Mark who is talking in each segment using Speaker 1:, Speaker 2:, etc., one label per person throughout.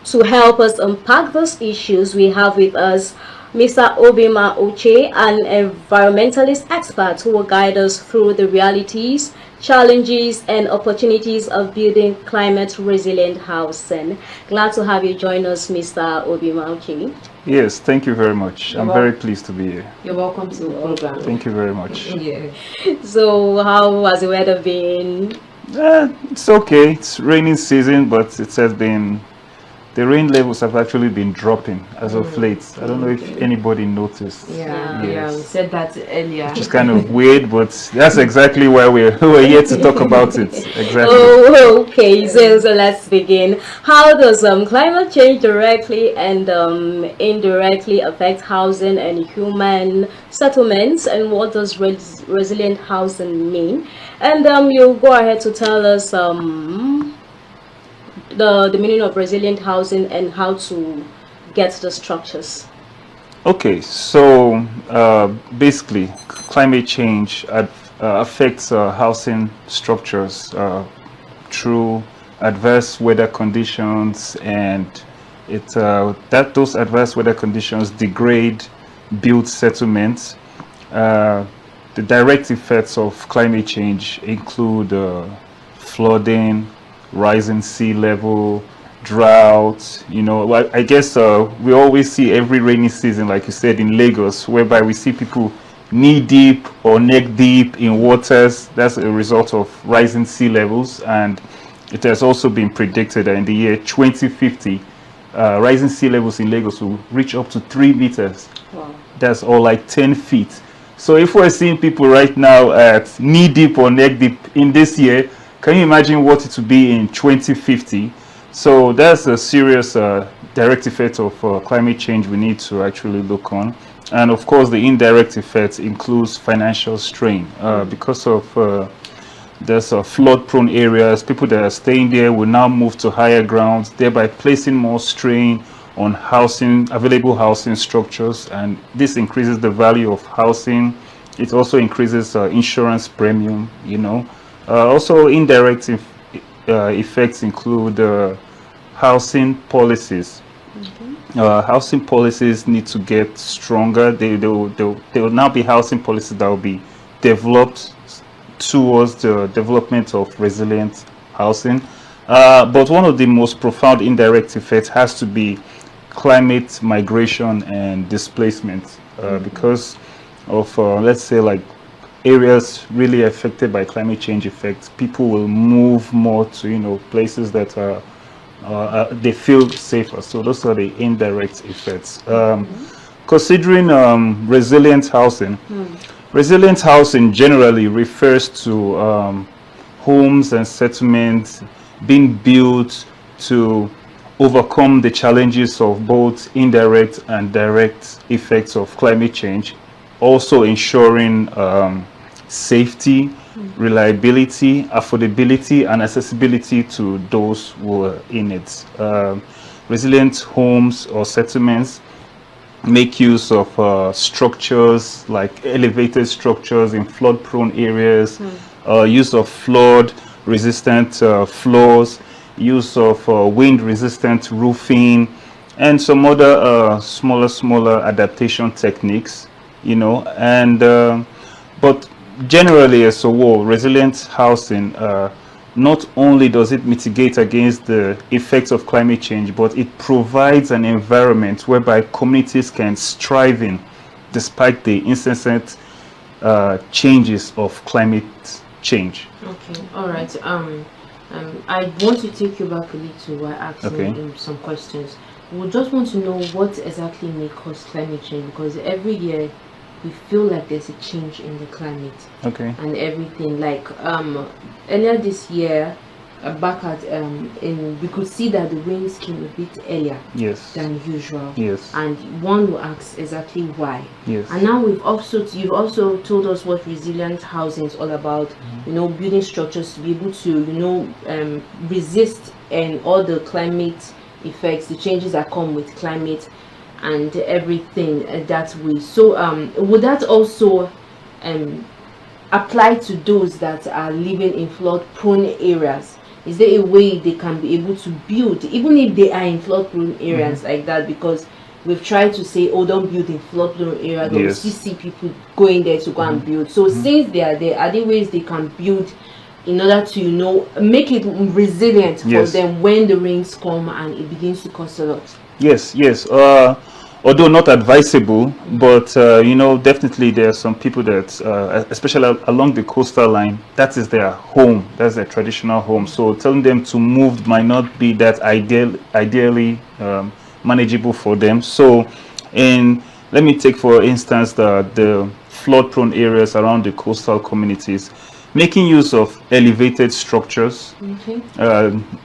Speaker 1: To help us unpack those issues, we have with us Mr. Obima Oche, an environmentalist expert who will guide us through the realities, challenges, and opportunities of building climate resilient housing. Glad to have you join us, Mr. Obima Oche.
Speaker 2: Yes, thank you very much.
Speaker 3: You're
Speaker 2: I'm
Speaker 3: wel-
Speaker 2: very pleased to be here.
Speaker 3: You're welcome to the program.
Speaker 2: Thank you very much.
Speaker 3: Yeah.
Speaker 1: So, how has the weather been?
Speaker 2: It's okay. It's raining season, but it has been the rain levels have actually been dropping as of late. I don't know if anybody noticed.
Speaker 3: Yeah,
Speaker 2: Yes.
Speaker 3: we said that earlier.
Speaker 2: Which is kind of weird, but that's exactly why we're here to talk about it. Exactly.
Speaker 1: Oh, okay. So let's begin. How does climate change directly and indirectly affect housing and human settlements, and what does resilient housing mean? And you go ahead to tell us the meaning of resilient housing and how to get the structures.
Speaker 2: Okay, so basically, climate change affects housing structures through adverse weather conditions, and those adverse weather conditions degrade built settlements. The direct effects of climate change include flooding, rising sea level, drought. I guess we always see every rainy season, like you said, in Lagos, whereby we see people knee deep or neck deep in waters. That's a result of rising sea levels, and it has also been predicted that in the year 2050, rising sea levels in Lagos will reach up to 3 meters.
Speaker 1: Wow.
Speaker 2: That's all like 10 feet. So if we're seeing people right now at knee deep or neck deep in this year, can you imagine what it will be in 2050? So that's a serious direct effect of climate change we need to actually look on. And of course, the indirect effect includes financial strain because of there's flood-prone areas. People that are staying there will now move to higher grounds, thereby placing more strain on available housing structures, and this increases the value of housing. It also increases insurance premium. Also, indirect effects include housing policies. Housing policies need to get stronger. They will now be housing policies that will be developed towards the development of resilient housing. But one of the most profound indirect effects has to be climate migration and displacement, because of let's say like areas really affected by climate change effects. People will move more to places that are they feel safer. So those are the indirect effects. Considering resilient housing, resilient housing generally refers to homes and settlements being built to overcome the challenges of both indirect and direct effects of climate change, also ensuring safety, reliability, affordability, and accessibility to those who are in it. Resilient homes or settlements make use of structures like elevated structures in flood-prone areas, use of flood-resistant floors, use of wind-resistant roofing, and some other smaller adaptation techniques. But generally as a whole, resilient housing not only does it mitigate against the effects of climate change, but it provides an environment whereby communities can strive in despite the incessant changes of climate change.
Speaker 3: Okay, all right. I want to take you back a little while asking some questions. We just want to know what exactly may cause climate change, because every year we feel like there's a change in the climate and everything. Like earlier this year, back at we could see that the rains came a bit earlier than usual. And one will ask exactly why. And now you've also told us what resilient housing is all about. Building structures to be able to resist and all the climate effects, the changes that come with climate and everything that way. So would that also apply to those that are living in flood prone areas? is there a way they can be able to build, even if they are in flood-prone areas like that? Because we've tried to say, oh, don't build in flood-prone areas, but we still see people going there to go and build. So since they are there ways they can build in order to, make it resilient for them when the rains come and it begins to cost a lot?
Speaker 2: Yes. Although not advisable, but definitely there are some people that, especially along the coastal line, that is their home, that's their traditional home. So telling them to move might not be that ideally manageable for them. So, let me take for instance the flood-prone areas around the coastal communities. Making use of elevated structures,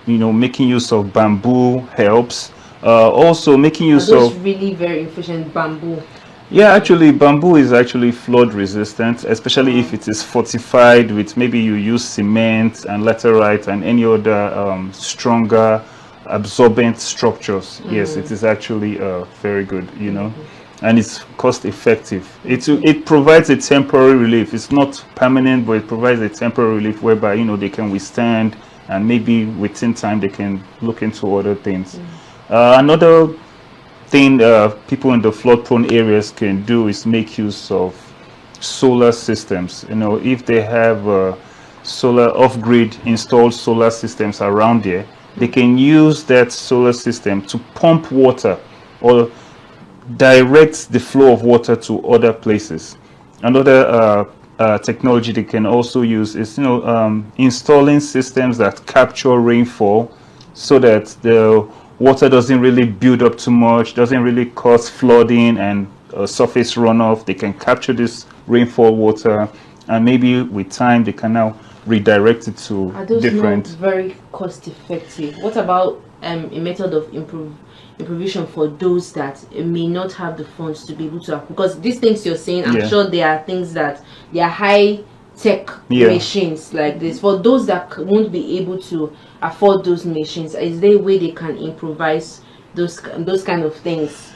Speaker 2: making use of bamboo helps. Also making use of
Speaker 3: really very efficient bamboo.
Speaker 2: Yeah, actually bamboo is actually flood resistant, especially if it is fortified with, maybe you use cement and laterite and any other stronger absorbent structures. Yes, it is actually very good, and it's cost effective. It provides a temporary relief. It's not permanent, but it provides a temporary relief whereby they can withstand, and maybe within time they can look into other things. Another thing people in the flood-prone areas can do is make use of solar systems. If they have solar off-grid installed solar systems around there, they can use that solar system to pump water or direct the flow of water to other places. Another technology they can also use is installing systems that capture rainfall, so that the water doesn't really build up too much, doesn't really cause flooding and surface runoff. They can capture this rainfall water, and maybe with time they can now redirect it to different.
Speaker 3: Not very cost effective? What about a method of improvisation for those that may not have the funds to be able to, because these things you're saying, I'm sure there are things that they are high tech machines like this. For those that won't be able to afford those machines, is there a way they can improvise those kind of things?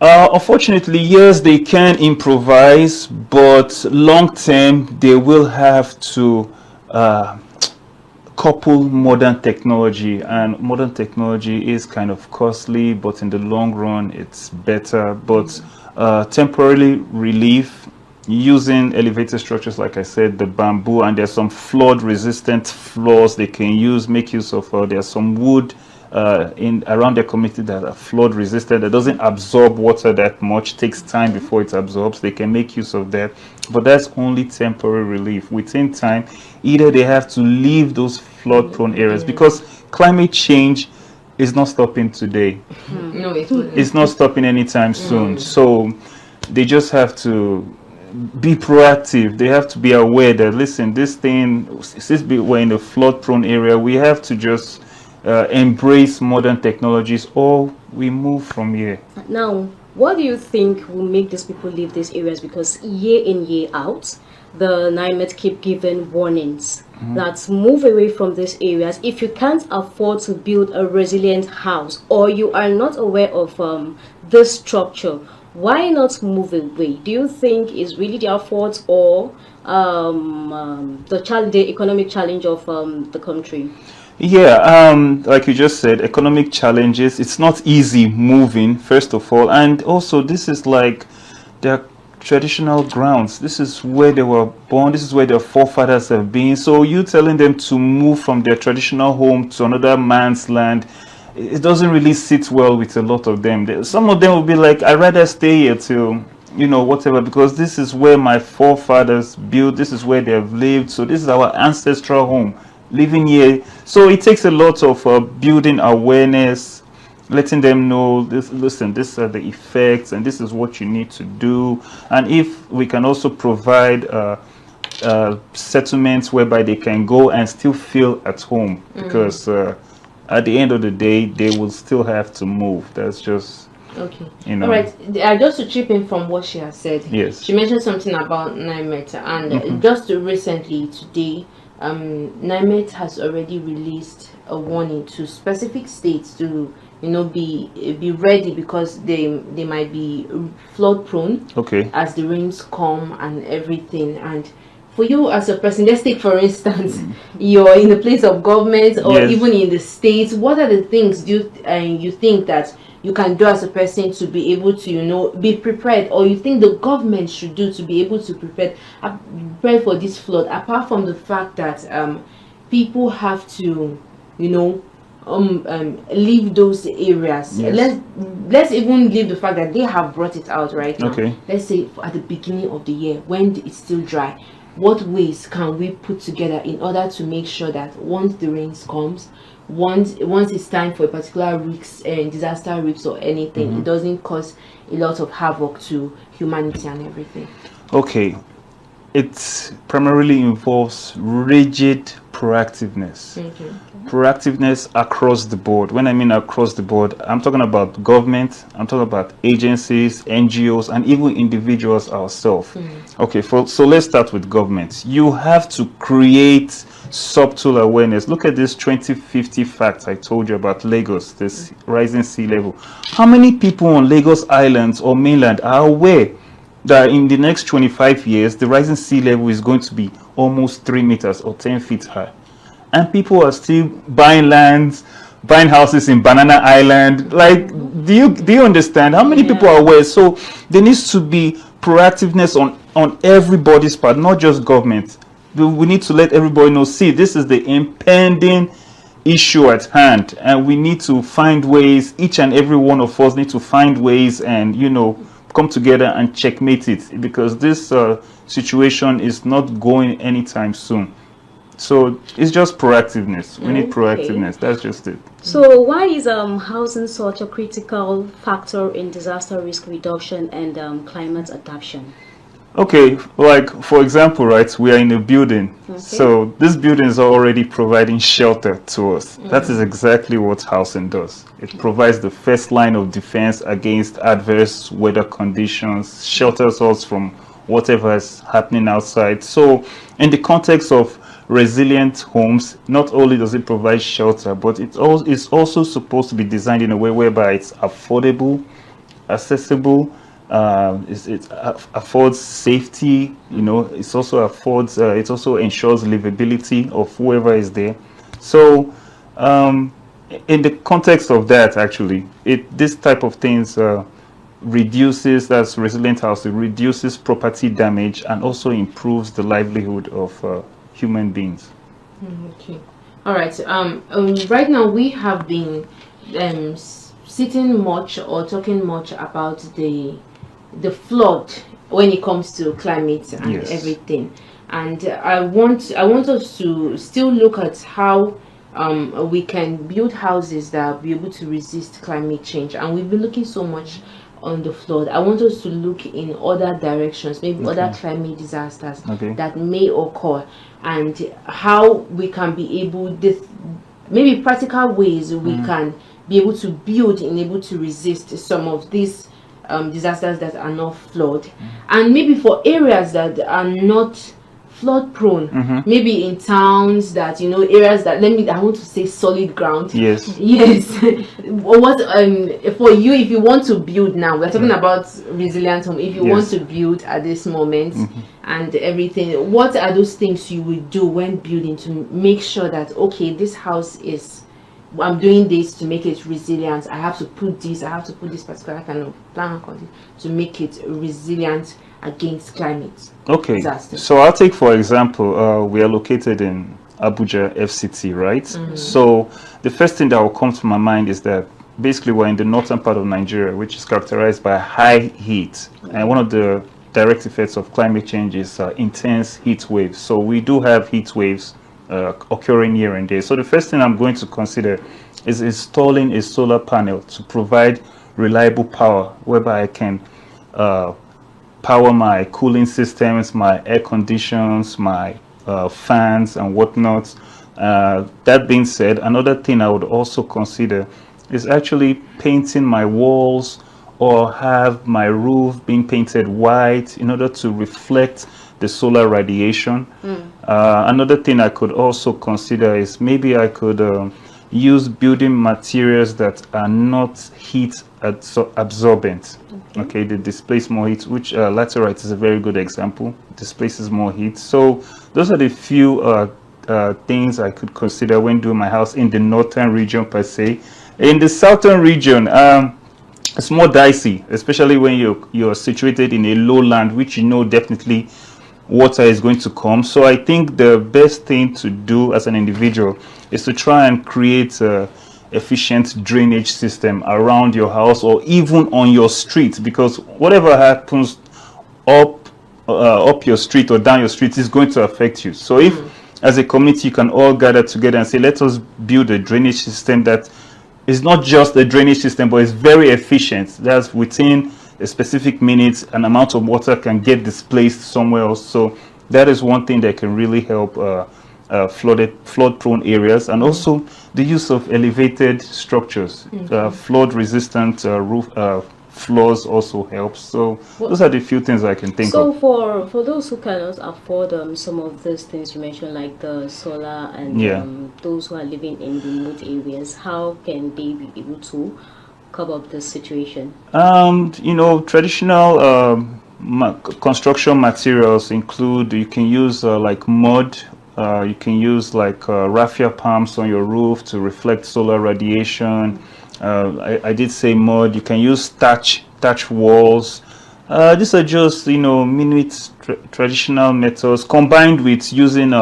Speaker 2: Unfortunately, yes, they can improvise, but long term they will have to couple modern technology, and modern technology is kind of costly, but in the long run it's better. But temporary relief using elevated structures, like I said, the bamboo, and there's some flood resistant floors they can make use of. There's some wood in around their community that are flood resistant, that doesn't absorb water that much, takes time before it absorbs. They can make use of that, but that's only temporary relief. Within time, either they have to leave those flood prone areas, because climate change is not stopping today.
Speaker 3: No, it's
Speaker 2: not stopping anytime soon. So they just have to be proactive. They have to be aware that, listen, this thing, since we're in a flood prone area, we have to just embrace modern technologies, or we move from here.
Speaker 1: Now, what do you think will make these people leave these areas? Because year in, year out, the NIMET keep giving warnings that move away from these areas. If you can't afford to build a resilient house, or you are not aware of this structure, why not move away? Do you think it's really their fault, or the economic challenge of the country?
Speaker 2: Yeah, like you just said, economic challenges. It's not easy moving, first of all, and also this is like their traditional grounds. This is where they were born. This is where their forefathers have been. So you telling them to move from their traditional home to another man's land, it doesn't really sit well with a lot of them. Some of them will be like, I'd rather stay here till, whatever, because this is where my forefathers built. This is where they have lived. So this is our ancestral home. Living here. So it takes a lot of building awareness, letting them know this. Listen, these are the effects, and this is what you need to do. And if we can also provide settlements whereby they can go and still feel at home, because at the end of the day they will still have to move. That's just
Speaker 3: okay. All right. Just to chip in from what she has said.
Speaker 2: Yes.
Speaker 3: She mentioned something about NIMET, and just recently today, NIMET has already released a warning to specific states to be ready, because they might be flood prone
Speaker 2: as
Speaker 3: the rains come and everything. And for you as a person, let's take for instance, you're in a place of government or even in the states. What are the things you think that you can do as a person to be able to, you know, be prepared, or you think the government should do to be able to prepare for this flood, apart from the fact that people have to, you know, leave those areas? Let's even leave the fact that they have brought it out right now. Let's say at the beginning of the year when it's still dry, what ways can we put together in order to make sure that once the rains comes, once it's time for a particular risk and disaster risk or anything, it doesn't cause a lot of havoc to humanity and everything?
Speaker 2: Okay, it primarily involves rigid proactiveness. Proactiveness across the board. When I mean across the board, I'm talking about government, I'm talking about agencies, NGOs, and even individuals ourselves. Okay, so let's start with government. You have to create subtle awareness. Look at this 2050 fact I told you about Lagos, this rising sea level. How many people on Lagos Islands or mainland are aware that in the next 25 years, the rising sea level is going to be almost 3 meters or 10 feet high? And people are still buying lands, buying houses in Banana Island. Like, do you understand? How many people are aware? So there needs to be proactiveness on everybody's part, not just government. We need to let everybody know, see, this is the impending issue at hand, and we need to find ways. Each and every one of us need to find ways and, you know, come together and checkmate it, because this situation is not going anytime soon. So it's just proactiveness. We need proactiveness. That's just it.
Speaker 1: So why is housing such a critical factor in disaster risk reduction and climate adaptation?
Speaker 2: Okay, like for example, right, we are in a building. So this building is already providing shelter to us. That is exactly what housing does. It provides the first line of defense against adverse weather conditions, shelters us from whatever is happening outside. So in the context of resilient homes, not only does it provide shelter, but it's also supposed to be designed in a way whereby it's affordable, accessible, it affords safety, you know, it also ensures livability of whoever is there. So in the context of that, actually, this type of things reduces, that's resilient housing, reduces property damage and also improves the livelihood of human beings.
Speaker 3: Okay, all right. Right now we have been sitting much or talking much about the flood when it comes to climate and everything, and I want us to still look at how we can build houses that will be able to resist climate change. And we've been looking so much on the flood. I want us to look in other directions, maybe other climate disasters that may occur, and how we can be able, maybe practical ways we can be able to build and able to resist some of these disasters that are not flood, and maybe for areas that are not flood prone, maybe in towns that, you know, areas that, I want to say solid ground. Yes. What for you, if you want to build now, we're talking about resilient home, if you want to build at this moment and everything, what are those things you will do when building to make sure that, okay, this house is, I'm doing this to make it resilient, I have to put this particular kind of plan to make it resilient against climate disasters.
Speaker 2: So I'll take for example, we are located in Abuja FCT, right? So the first thing that will come to my mind is that basically we're in the northern part of Nigeria, which is characterized by high heat, and one of the direct effects of climate change is intense heat waves. So we do have heat waves occurring here and there. So the first thing I'm going to consider is installing a solar panel to provide reliable power, whereby I can power my cooling systems, my air conditions, my fans and whatnot. That being said, another thing I would also consider is actually painting my walls or have my roof being painted white in order to reflect the solar radiation. Another thing I could also consider is maybe I could use building materials that are not heat absorbent. Okay, they displace more heat, which laterite is a very good example. Displaces more heat. So those are the few things I could consider when doing my house in the northern region per se. In the southern region, it's more dicey, especially when you're situated in a lowland, which you know definitely water is going to come. So I think the best thing to do as an individual is to try and create a efficient drainage system around your house or even on your street, because whatever happens up your street or down your street is going to affect you. So if as a community you can all gather together and say, let us build a drainage system that is not just a drainage system but is very efficient, that's within a specific minutes an amount of water can get displaced somewhere else. So that is one thing that can really help flood prone areas, and also the use of elevated structures. Flood resistant roof floors also helps. So those are the few things I can think of.
Speaker 1: So for those who cannot afford some of these things you mentioned, like the solar and those who are living in remote areas, how can they be able to cover up this situation?
Speaker 2: You know, traditional construction materials include, you can use like mud, you can use like raffia palms on your roof to reflect solar radiation. I did say mud. You can use thatch walls. These are just, you know, minute traditional methods combined with using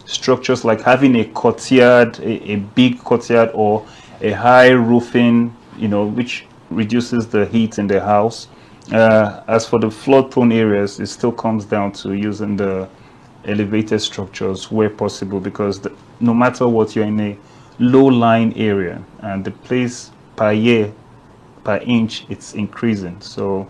Speaker 2: structures like having a courtyard, a big courtyard, or a high roofing, you know, which reduces the heat in the house. As for the flood prone areas, it still comes down to using the elevated structures where possible, because no matter what, you're in a low-lying area and the place per year, per inch, it's increasing. So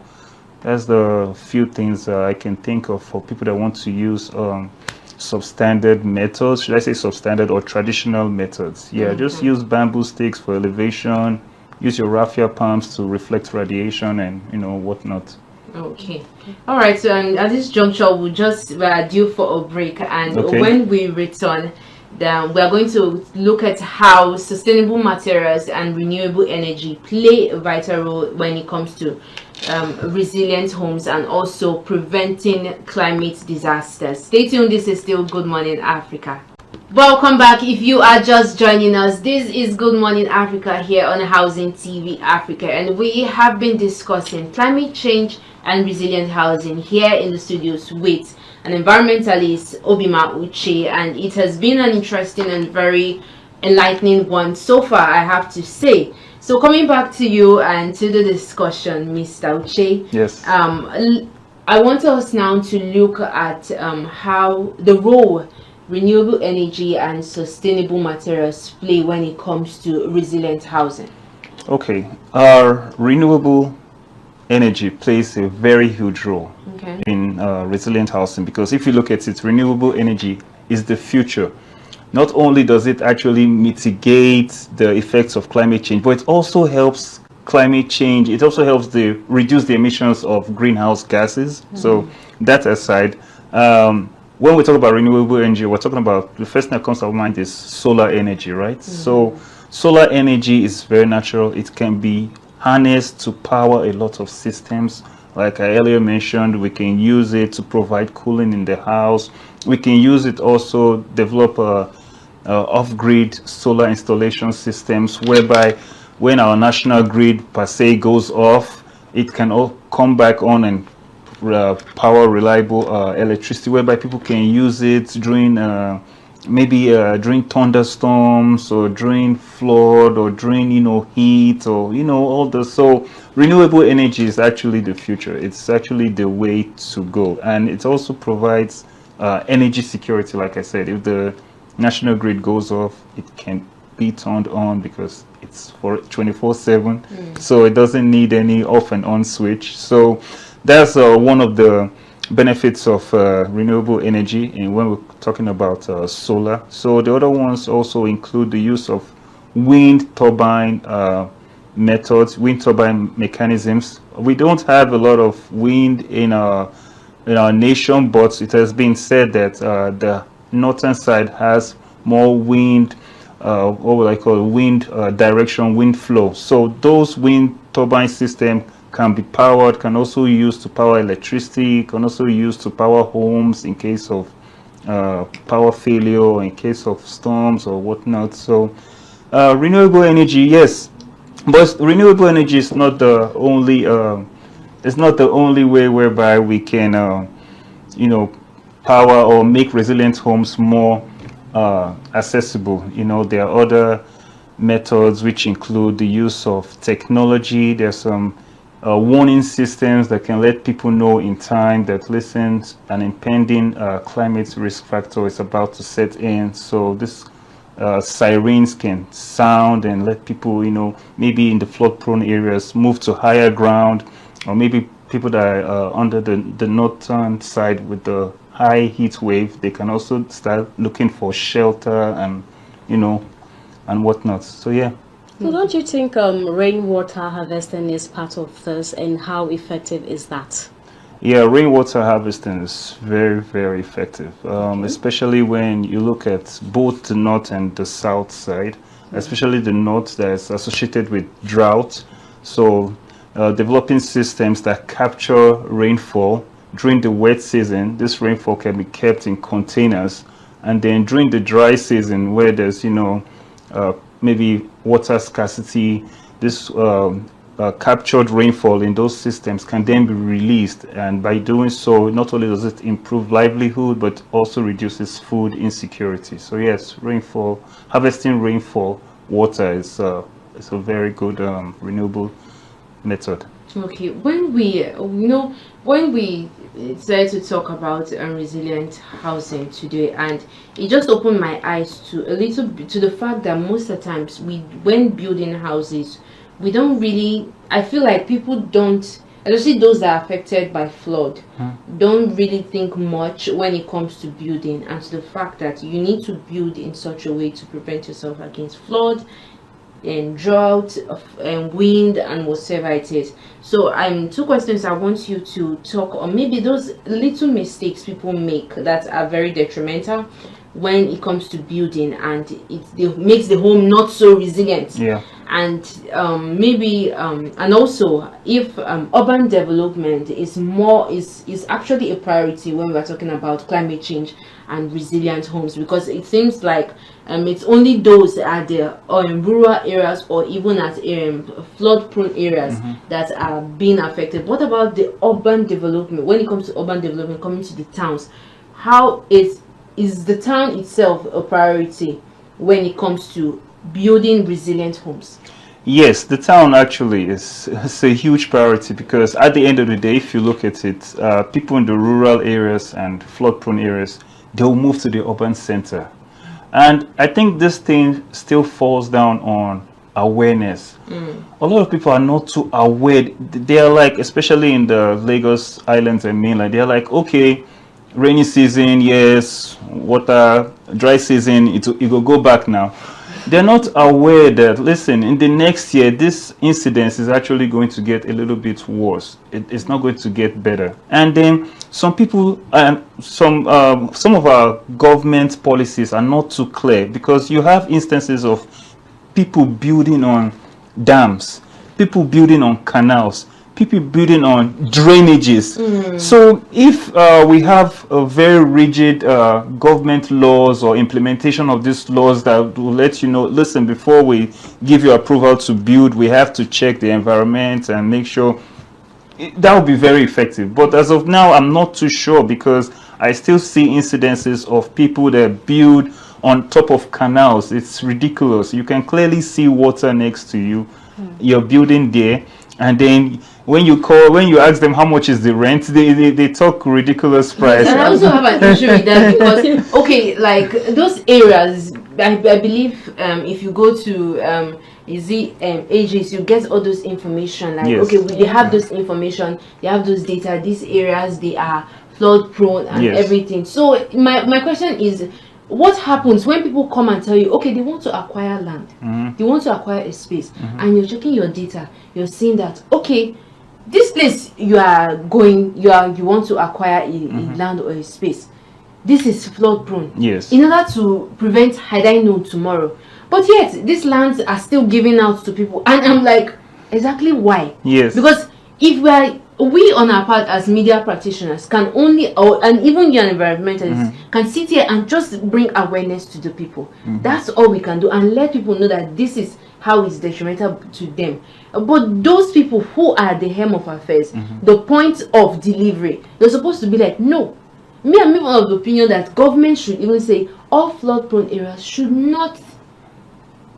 Speaker 2: that's the few things I can think of for people that want to use substandard methods. Should I say substandard or traditional methods? Yeah, just use bamboo sticks for elevation, use your raffia palms to reflect radiation, and you know, whatnot.
Speaker 3: Okay, all right. So at this juncture, we'll just due for a break, and when we return, then we are going to look at how sustainable materials and renewable energy play a vital role when it comes to resilient homes and also preventing climate disasters. Stay tuned. This is still Good Morning Africa. Welcome back. If you are just joining us, this is Good Morning Africa here on Housing TV Africa, and we have been discussing climate change and resilient housing here in the studios with an environmentalist, Obima Uche, and it has been an interesting and very enlightening one so far, I have to say. So coming back to you and to the discussion, Mr. Uche.
Speaker 2: Yes.
Speaker 3: I want us now to look at how the role renewable energy and sustainable materials play when it comes to resilient housing.
Speaker 2: Okay, our renewable energy plays a very huge role in resilient housing, because if you look at it, renewable energy is the future. Not only does it actually mitigate the effects of climate change, but it also helps climate change. It also helps reduce the emissions of greenhouse gases. So that aside, when we talk about renewable energy, we're talking about, the first thing that comes to our mind is solar energy, right? So solar energy is very natural. It can be harnessed to power a lot of systems. Like I earlier mentioned, we can use it to provide cooling in the house. We can use it also develop off-grid solar installation systems, whereby when our national grid per se goes off, it can all come back on and power reliable electricity, whereby people can use it during maybe during thunderstorms or during flood or during, you know, heat, or, you know, all the. So renewable energy is actually the future. It's actually the way to go, and it also provides energy security. Like I said, if the national grid goes off, it can be turned on because it's for 24/7, so it doesn't need any off and on switch. So that's one of the benefits of renewable energy, and when we're talking about solar. So the other ones also include the use of wind turbine methods, wind turbine mechanisms. We don't have a lot of wind in our nation, but it has been said that the northern side has more wind what would I call it, wind direction, wind flow. So those wind turbine system can be powered, can also use to power electricity, can also use to power homes in case of power failure, or in case of storms or whatnot. So renewable energy, yes, but renewable energy is not the only. It's not the only way whereby we can, you know, power or make resilient homes more accessible. You know, there are other methods which include the use of technology. There's some warning systems that can let people know in time that, listen, an impending climate risk factor is about to set in. So this sirens can sound and let people, you know, maybe in the flood prone areas move to higher ground, or maybe people that are under the northern side with the high heat wave, they can also start looking for shelter and, you know, and whatnot. So yeah.
Speaker 1: So don't you think rainwater harvesting is part of this, and how effective is that?
Speaker 2: Yeah, rainwater harvesting is very, very effective, especially when you look at both the north and the south side, especially the north that is associated with drought. So developing systems that capture rainfall during the wet season. This rainfall can be kept in containers, and then during the dry season, where there's, you know, maybe water scarcity, this captured rainfall in those systems can then be released, and by doing so, not only does it improve livelihood, but also reduces food insecurity. So yes, rainfall, harvesting rainfall water is a very good renewable method.
Speaker 3: Okay, when we, you know, when we started to talk about resilient housing today, and it just opened my eyes to a little bit to the fact that most of the times when building houses, we don't really, I feel like people don't, especially those that are affected by flood, don't really think much when it comes to building, and to the fact that you need to build in such a way to prevent yourself against flood and drought and wind and whatever it is. So two questions I want you to talk on, maybe those little mistakes people make that are very detrimental when it comes to building, and it makes the home not so resilient.
Speaker 2: Yeah.
Speaker 3: And maybe and also if urban development is actually a priority when we're talking about climate change and resilient homes, because it seems like it's only those at the rural areas or even at flood prone areas that are being affected. What about the urban development? When it comes to urban development coming to the towns, how is the town itself a priority when it comes to building resilient homes?
Speaker 2: Yes, the town actually is a huge priority, because at the end of the day, if you look at it, people in the rural areas and flood-prone areas, they'll move to the urban center. And I think this thing still falls down on awareness. A lot of people are not too aware. They are like, especially in the Lagos Islands and mainland, they're like, okay, rainy season, yes, water, dry season, it will go back now. They're not aware that, listen, in the next year, this incidence is actually going to get a little bit worse. It's not going to get better. And then some people, some of our government policies are not too clear, because you have instances of people building on dams, people building on canals, people building on drainages. So if we have a very rigid government laws or implementation of these laws that will let you know, listen, before we give you approval to build, we have to check the environment and make sure, that would be very effective. But as of now, I'm not too sure, because I still see incidences of people that build on top of canals. It's ridiculous. You can clearly see water next to you. You're building there, and then when you ask them how much is the rent, they talk ridiculous price.
Speaker 3: And I also have an issue with that, because okay, like those areas, I believe if you go to ages, you get all those information, like
Speaker 2: Yes.
Speaker 3: okay, they have those information, they have those data, these areas, they are flood prone and
Speaker 2: Yes.
Speaker 3: everything. So my question is, what happens when people come and tell you, okay, they want to acquire land, they want to acquire a space, and you're checking your data, you're seeing that, okay, this place you want to acquire a land or a space, this is flood prone.
Speaker 2: Yes.
Speaker 3: In order to prevent, had I known tomorrow, But yet these lands are still given out to people, and I'm like, exactly why?
Speaker 2: Yes.
Speaker 3: Because if we on our part as media practitioners can only, and even young environmentalists can sit here and just bring awareness to the people. That's all we can do, and let people know that this is how it's detrimental to them. But those people who are at the helm of affairs, the point of delivery, they're supposed to be like, no. Me, I'm even of the opinion that government should even say all flood-prone areas should not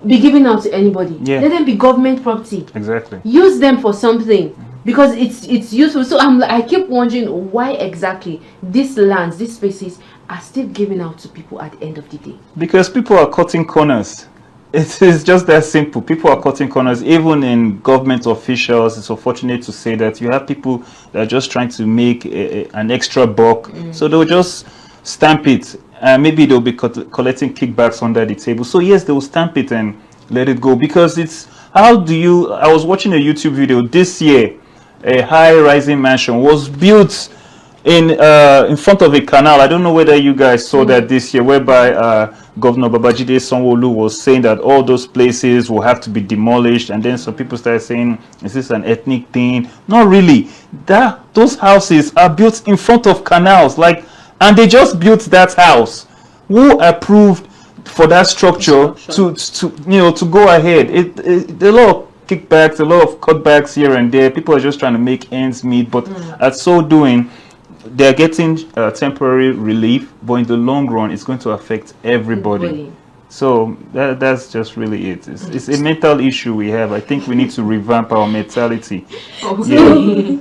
Speaker 3: be given out to anybody.
Speaker 2: Yeah.
Speaker 3: Let them be government property.
Speaker 2: Exactly.
Speaker 3: Use them for something, because it's useful. So I keep wondering why exactly these lands, these spaces are still given out to people at the end of the day.
Speaker 2: Because people are cutting corners. It is just that simple. People are cutting corners. Even in government officials, it's unfortunate to say that you have people that are just trying to make an extra buck. So they'll just stamp it. Maybe they'll be collecting kickbacks under the table. So yes, they will stamp it and let it go. Because it's, how do you, I was watching a YouTube video this year. A high-rising mansion was built in front of a canal. I don't know whether you guys saw that this year, whereby Governor Babajide Sanwo-Olu was saying that all those places will have to be demolished, and then some people started saying, is this an ethnic thing? Not really. Those houses are built in front of canals, like, and they just built that house. Who approved for that structure to go ahead? There are a lot of kickbacks, a lot of cutbacks here and there. People are just trying to make ends meet, but at so doing, they're getting temporary relief, but in the long run, it's going to affect everybody. So that's just really it. It's a mental issue we have. I think we need to revamp our mentality.
Speaker 1: So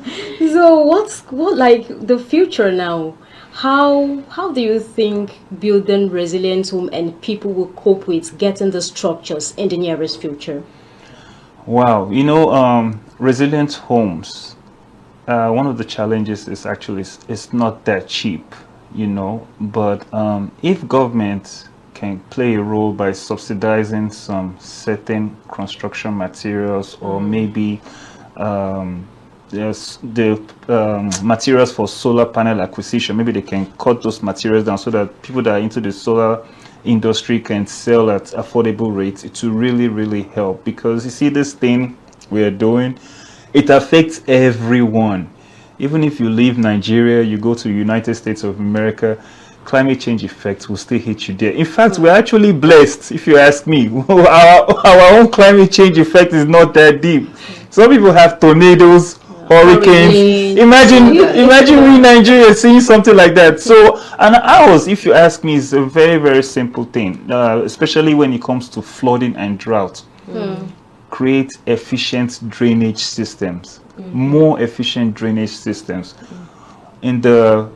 Speaker 1: what like the future now? How do you think building resilient home and people will cope with getting the structures in the nearest future?
Speaker 2: Wow, resilient homes. One of the challenges is actually it's not that cheap, but if government can play a role by subsidizing some certain construction materials, or maybe there's the materials for solar panel acquisition, maybe they can cut those materials down so that people that are into the solar industry can sell at affordable rates. It will really, really help, because you see, this thing we are doing, it affects everyone. Even if you leave Nigeria, you go to the United States of America, climate change effects will still hit you there. In fact, we're actually blessed, if you ask me. Our own climate change effect is not that deep. Some people have tornadoes, hurricanes. Imagine we in Nigeria seeing something like that. So, and ours, if you ask me, is a very, very simple thing, especially when it comes to flooding and drought. Create efficient drainage systems, more efficient drainage systems. In the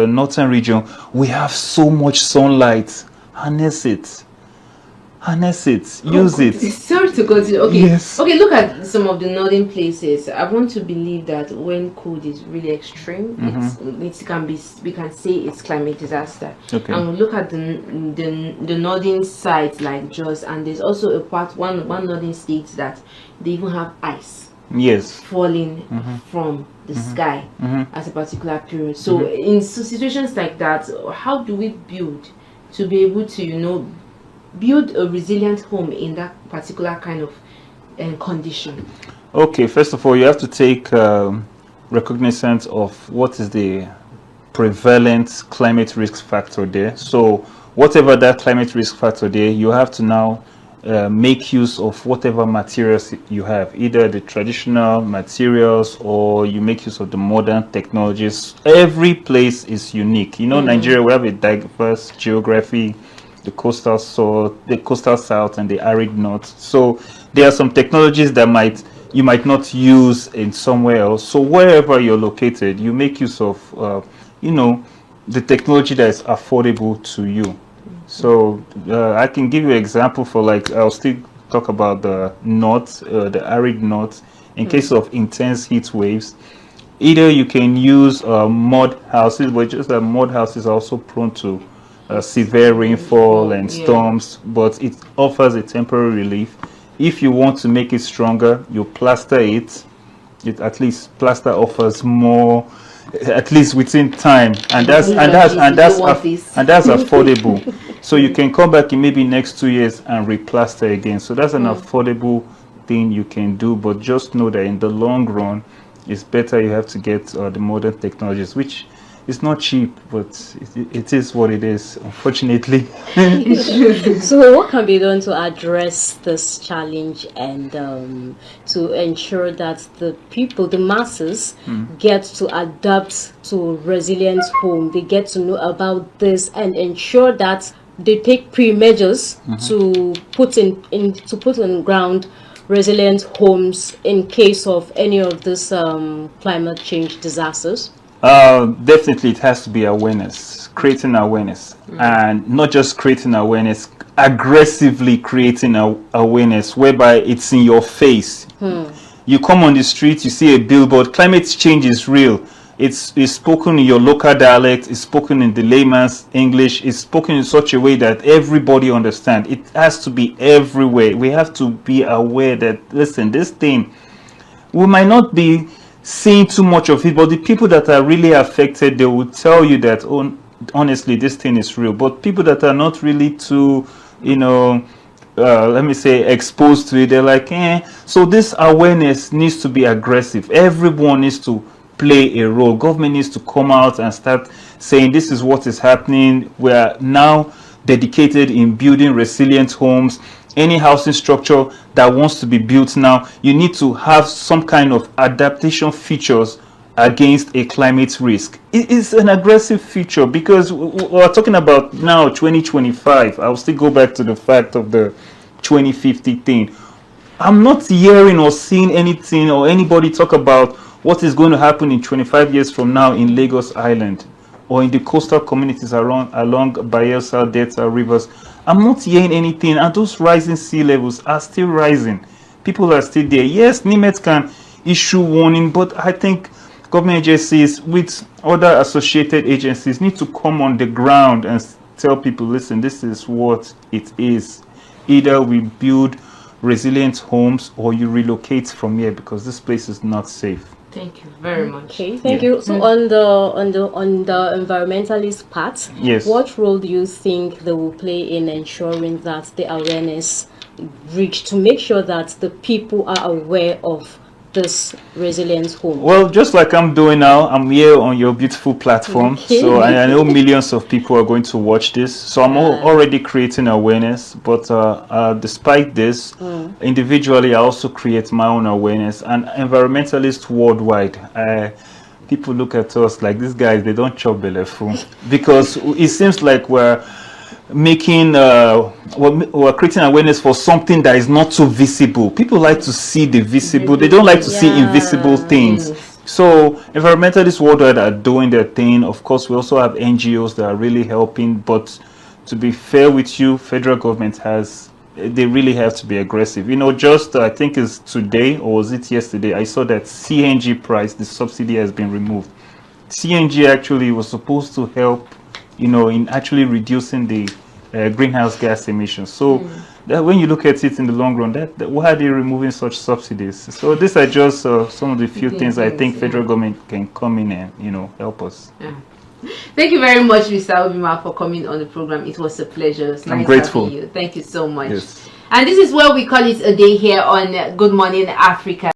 Speaker 2: northern region, we have so much sunlight. Harness it. Use it.
Speaker 3: Sorry to continue. Okay.
Speaker 2: Yes.
Speaker 3: Okay, look at some of the northern places. I want to believe that when cold is really extreme, it can be, we can say it's climate disaster.
Speaker 2: Okay.
Speaker 3: And we look at the northern sides like Jos, and there's also one northern state that they even have ice.
Speaker 2: Yes.
Speaker 3: Falling from the sky at a particular period. So in situations like that, how do we build to be able to, build a resilient home in that particular kind of condition?
Speaker 2: Okay, first of all, you have to take recognizance of what is the prevalent climate risk factor there. So whatever that climate risk factor there, you have to now make use of whatever materials you have, either the traditional materials or you make use of the modern technologies. Every place is unique. Nigeria, we have a diverse geography, the coastal south and the arid north. So there are some technologies that you might not use in somewhere else. So wherever you're located, you make use of the technology that is affordable to you. So I can give you an example for, like, I'll still talk about the north, the arid north. In case of intense heat waves, either you can use mud houses, but just that mud houses are also prone to severe rainfall and storms, but it offers a temporary relief. If you want to make it stronger, you plaster it. At least plaster offers more at least within time, and that's affordable. So you can come back in maybe next 2 years and replaster again. So that's an affordable thing you can do, but just know that in the long run, it's better you have to get the modern technologies, which is not cheap, but it is what it is, unfortunately.
Speaker 1: So what can be done to address this challenge and to ensure that the people, the masses, get to adapt to resilient home? They get to know about this and ensure that they take pre-measures to put on ground resilient homes in case of any of this climate change disasters?
Speaker 2: Definitely, it has to be awareness, creating awareness, and not just creating awareness, aggressively creating awareness, whereby it's in your face. You come on the street, you see a billboard, climate change is real. It's spoken in your local dialect, it's spoken in the layman's English, it's spoken in such a way that everybody understands. It has to be everywhere. We have to be aware that, listen, this thing, we might not be seeing too much of it, but the people that are really affected, they will tell you that, oh, honestly, this thing is real. But people that are not really too, let me say, exposed to it, they're like, So this awareness needs to be aggressive. Everyone needs to play a role. Government needs to come out and start saying, this is what is happening. We are now dedicated in building resilient homes. Any housing structure that wants to be built now, you need to have some kind of adaptation features against a climate risk. It is an aggressive feature, because we're talking about now 2025. I'll still go back to the fact of the 2050 thing. I'm not hearing or seeing anything or anybody talk about what is going to happen in 25 years from now in Lagos Island or in the coastal communities along Bayelsa, Delta rivers. I'm not hearing anything, and those rising sea levels are still rising. People are still there. Yes, NIMET can issue warning, but I think government agencies with other associated agencies need to come on the ground and tell people, listen, this is what it is. Either we build resilient homes or you relocate from here, because this place is not safe.
Speaker 3: Thank you very much.
Speaker 1: Okay, thank you. So on the environmentalist part,
Speaker 2: yes,
Speaker 1: what role do you think they will play in ensuring that the awareness reach, to make sure that the people are aware of this resilient home?
Speaker 2: Well, just like I'm doing now, I'm here on your beautiful platform.
Speaker 1: Okay.
Speaker 2: So I know millions of people are going to watch this. So I'm already creating awareness. But despite this, individually, I also create my own awareness. And environmentalists worldwide, people look at us like, these guys, they don't chop belefu. Because it seems like we're making we're creating awareness for something that is not so visible. People like to see the visible, they don't like to see invisible things. So environmentalists worldwide are doing their thing. Of course, we also have NGOs that are really helping, but to be fair with you, federal government they really have to be aggressive. Just I think it's today, or was it yesterday, I saw that CNG price, the subsidy, has been removed. CNG actually was supposed to help in actually reducing the greenhouse gas emissions. So that when you look at it in the long run, why are they removing such subsidies? So these are just some of the few things I think federal government can come in and help us.
Speaker 3: Thank you very much, Mr. Obima, for coming on the program. It was a pleasure. It's nice
Speaker 2: I'm grateful.
Speaker 3: having you. Thank you so much.
Speaker 2: Yes.
Speaker 3: And this is where we call it a day here on Good Morning Africa.